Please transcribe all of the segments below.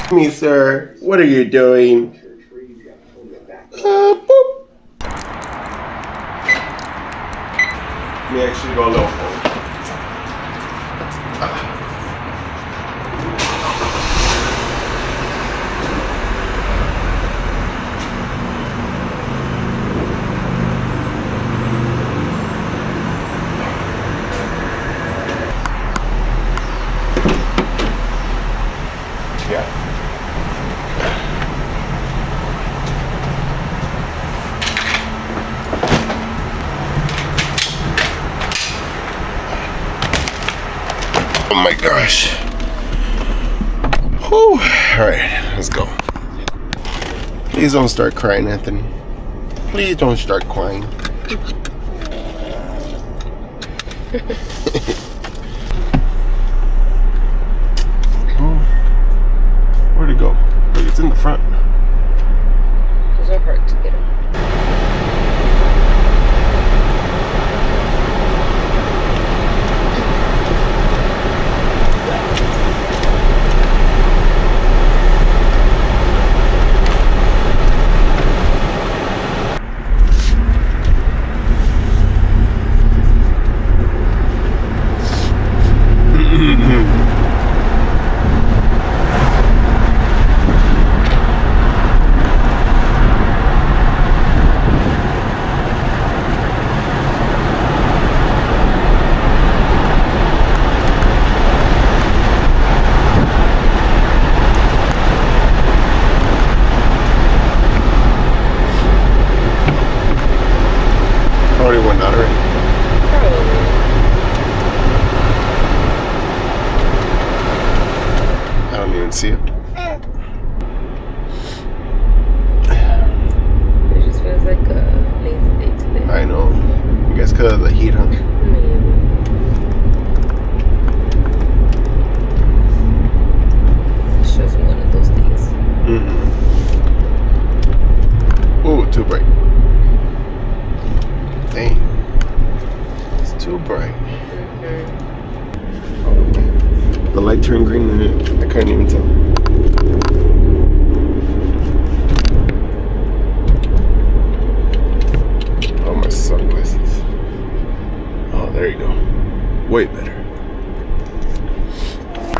Me, sir, what are you doing? Boop. Let me actually go a little forward. Yeah. Oh my gosh. Whew. Alright, let's go. Please don't start crying, Anthony. Please don't start crying. Oh, where'd it go? Look, it's in the front. Those are hard to get up. Already went out already. Probably. I don't even see it. It just feels like a lazy day today. I know. I guess because of the heat, huh? Maybe. It's just one of those days. Ooh, too bright. Dang. It's too bright. The light turned green and I couldn't even tell. Oh, my sunglasses. Oh, there you go. Way better.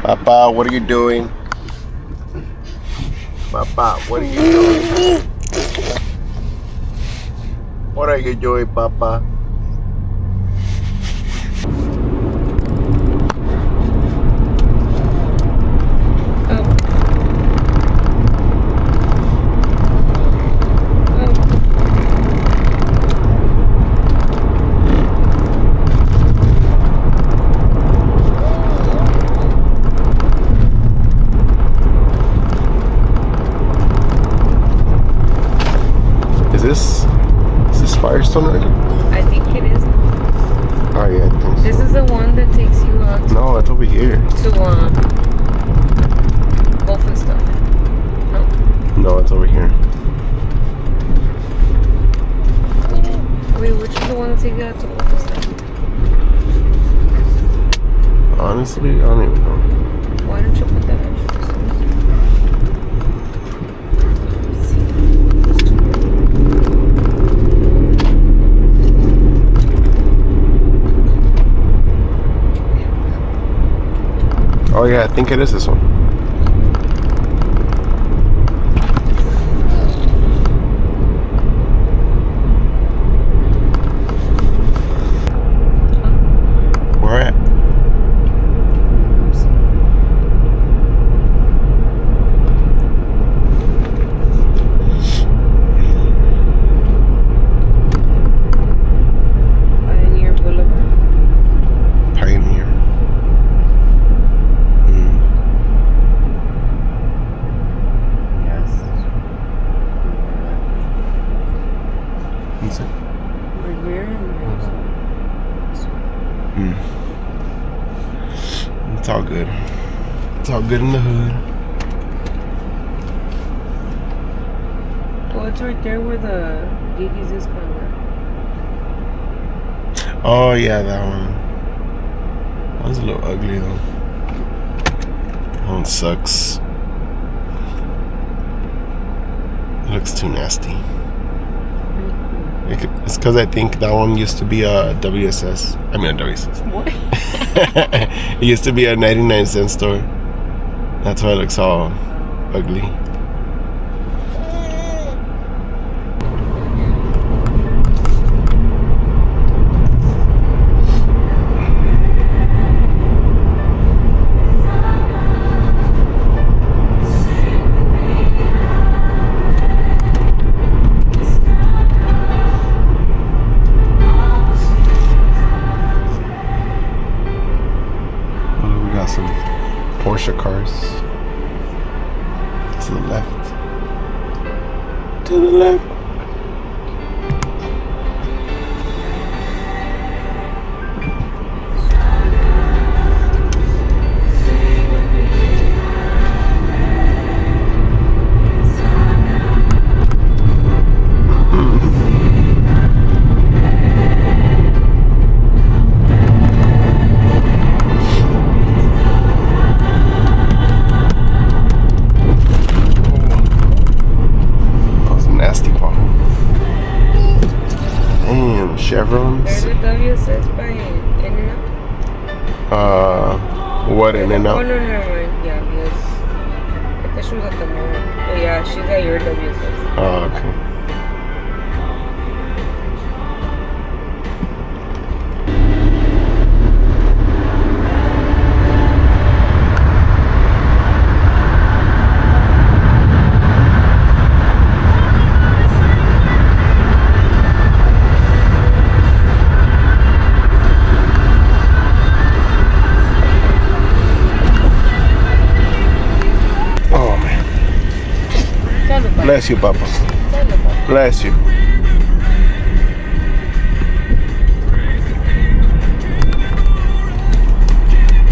Papa, what are you doing? Papa, what are you doing? What are you doing, Papa? Is this Firestone already? I think it is. Oh yeah, I think so. This is the one that takes you out No, it's over here. to golf and stuff. No. No, it's over here. Wait, which is the one that takes you out to golf and stuff? Honestly, I don't even know. Why don't you put that extra distance? Oh yeah, I think it is this one. Where at? Pioneer Boulevard. Pioneer. Yes. What's it? Revere. It's all good. It's all good in the hood. Well, it's right there where the Gigi's is kind of. Oh yeah, that one. That was a little ugly though. That one sucks. It looks too nasty. It's because I think that one used to be a WSS. I mean a WSS. What? It used to be a 99-cent store. That's why it looks all ugly. Some Porsche cars to the left. To the left. Chevrons. There's a WSS by In-N-Out. What In-N-Out? Oh, no, never mind. Yeah, because I thought she was at the mall. But yeah, she's at your WSS. Oh, okay. Bless you, Papa. Bless you.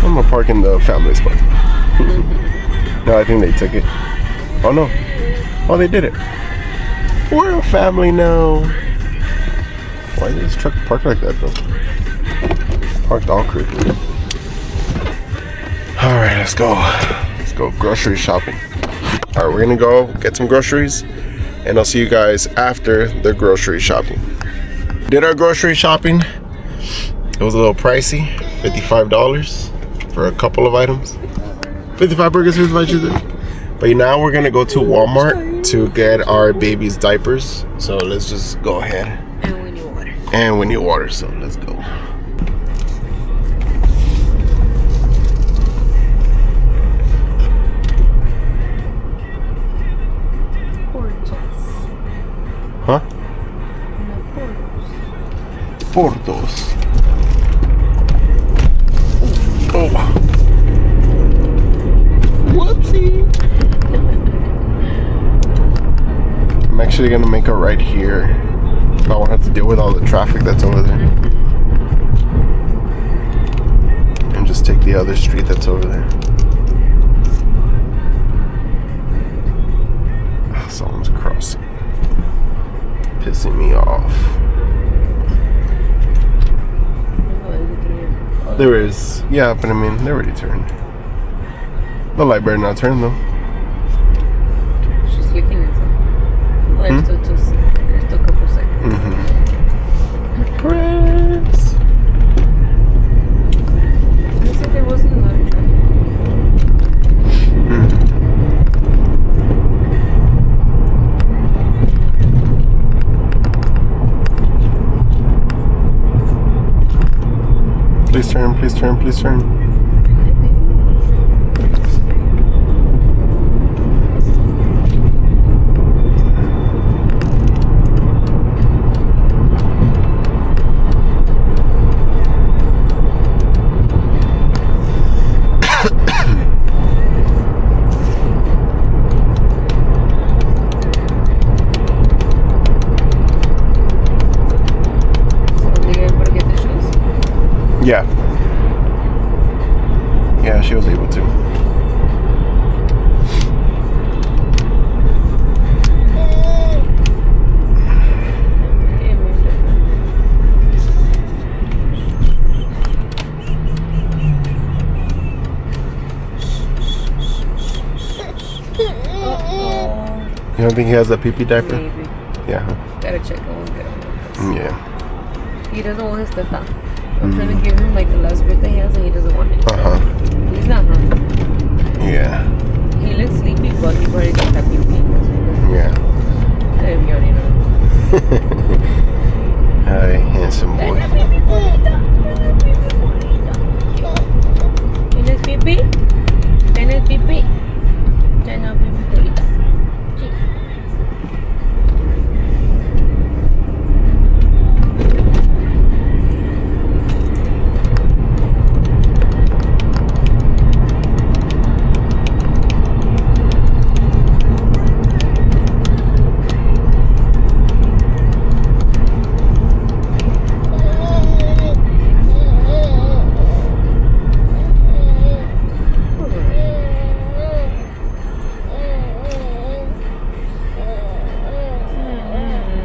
I'm gonna park in the family spot. No, I think they took it. Oh no. Oh, they did it. We're a family now. Why is this truck parked like that though? Parked all creepy. Alright, let's go. Let's go grocery shopping. Alright, we're gonna go get some groceries and I'll see you guys after the grocery shopping. Did our grocery shopping. It was a little pricey, $55 for a couple of items. 55 burgers, 55 cheeses. But now we're gonna go to Walmart to get our baby's diapers. So let's just go ahead. And we need water. And we need water, so let's go. Huh? Portos. Oh. Whoopsie. I'm actually gonna make a right here. I won't have to deal with all the traffic that's over there. And just take the other street that's over there. Oh, someone's crossing. Pissing me off. There is, yeah, but I mean, they already turned. The light better not turn though. She's clicking it. Well, still a couple seconds. Press. I said there wasn't a lot of traffic. Please turn, please turn, please turn. Yeah. Yeah, she was able to. don't think he has a pee-pee diaper? Maybe. Yeah. Gotta check it when we get home. Yeah. He doesn't want his teta. I'm trying to give him like the last birthday he has and he doesn't want it. He's not hungry. Yeah. He looks sleepy, but he probably got that pee-pee. Yeah. You already know. Hi, handsome boy. ¿Tienes pipí? ¿Tienes pipí? ¿Tienes pipí, colita? Sí.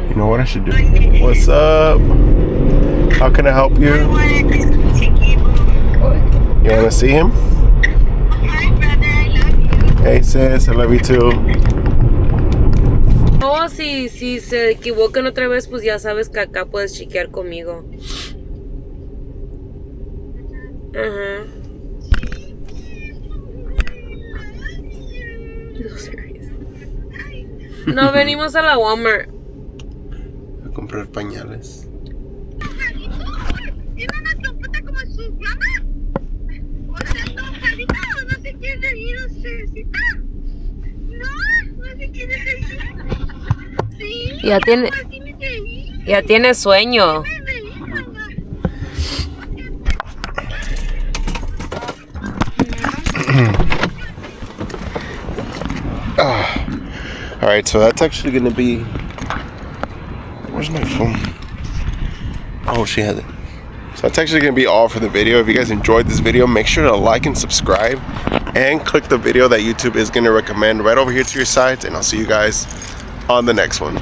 You know what I should do? What's up? How can I help you? You want to see him? Hey sis, I love you too. No, si se equivocan otra vez, pues ya sabes que acá puedes chequear conmigo. Ajá. No, serious. No, venimos a la Walmart. A comprar pañales. Ya tiene sueño. Alright, so that's actually gonna be. Where's my phone? Oh, she has it. So that's actually gonna be all for the video. If you guys enjoyed this video, make sure to like and subscribe and click the video that YouTube is gonna recommend right over here to your sides, and I'll see you guys on the next one.